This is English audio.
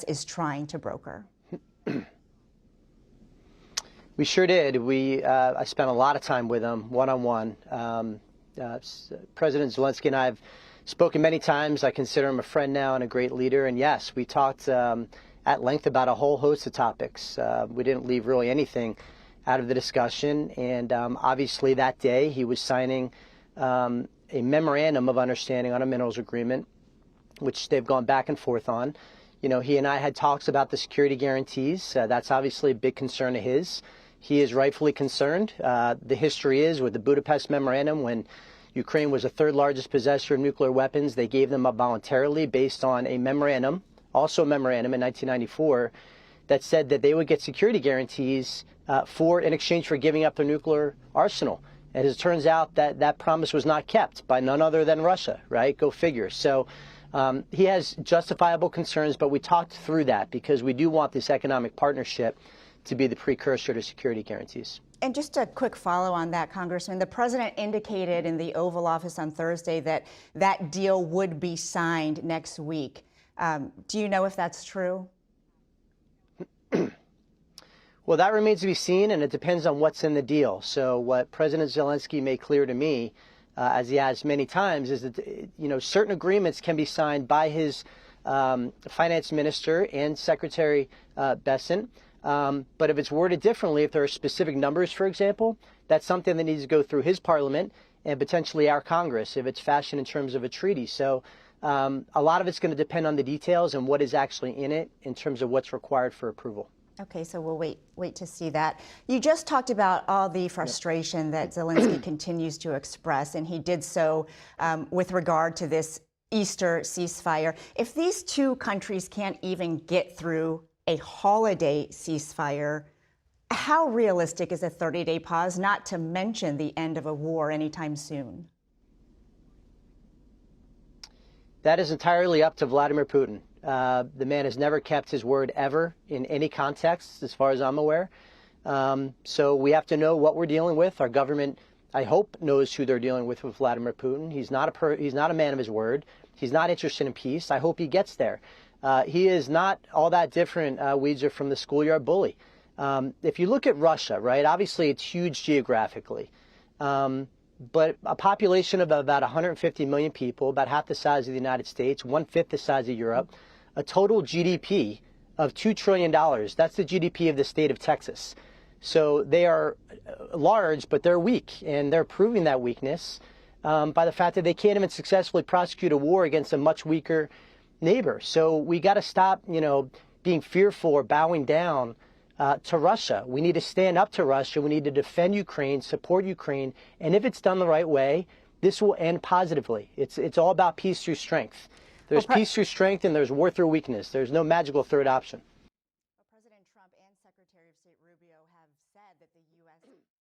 U.S. is trying to broker? We sure did. I spent a lot of time with him, one-on-one. President Zelensky and I have spoken many times. I consider him a friend now and a great leader. And yes, we talked at length about a whole host of topics. We didn't leave really anything out of the discussion. And obviously that day he was signing a memorandum of understanding on a minerals agreement, which they've gone back and forth on. You know, he and I had talks about the security guarantees. That's obviously a big concern of his. He is rightfully concerned. The history is with the Budapest Memorandum, when Ukraine was the third largest possessor of nuclear weapons, they gave them up voluntarily based on a memorandum, also a memorandum in 1994, that said that they would get security guarantees in exchange for giving up their nuclear arsenal. And as it turns out, that promise was not kept by none other than Russia, right? Go figure. So he has justifiable concerns, but we talked through that because we do want this economic partnership to be the precursor to security guarantees. And just a quick follow on that, Congressman. The president indicated in the Oval Office on Thursday that that deal would be signed next week. Do you know if that's true? Well, that remains to be seen, and it depends on what's in the deal. So what President Zelensky made clear to me, as he has many times, is that certain agreements can be signed by his finance minister and Secretary Bessent. But if it's worded differently, if there are specific numbers, for example, that's something that needs to go through his parliament and potentially our Congress if it's fashioned in terms of a treaty. So a lot of it's going to depend on the details and what is actually in it in terms of what's required for approval. Okay, so we'll wait to see that. You just talked about all the frustration that Zelensky continues to express, and he did so with regard to this Easter ceasefire. If these two countries can't even get through a holiday ceasefire, how realistic is a 30-day pause, not to mention the end of a war anytime soon? That is entirely up to Vladimir Putin. The man has never kept his word ever in any context, as far as I'm aware. So we have to know what we're dealing with. Our government, I hope, knows who they're dealing with Vladimir Putin. He's not a man of his word. He's not interested in peace. I hope he gets there. He is not all that different, Weezer, from the schoolyard bully. If you look at Russia, right, obviously it's huge geographically. But a population of about 150 million people, about half the size of the United States, 1/5 the size of Europe, a total GDP of $2 trillion. That's the GDP of the state of Texas. So they are large, but they're weak, and they're proving that weakness by the fact that they can't even successfully prosecute a war against a much weaker neighbor. So we got to stop, being fearful or bowing down to Russia. We need to stand up to Russia. We need to defend Ukraine, support Ukraine. And if it's done the right way, this will end positively. It's all about peace through strength. There's peace through strength and there's war through weakness. There's no magical third option.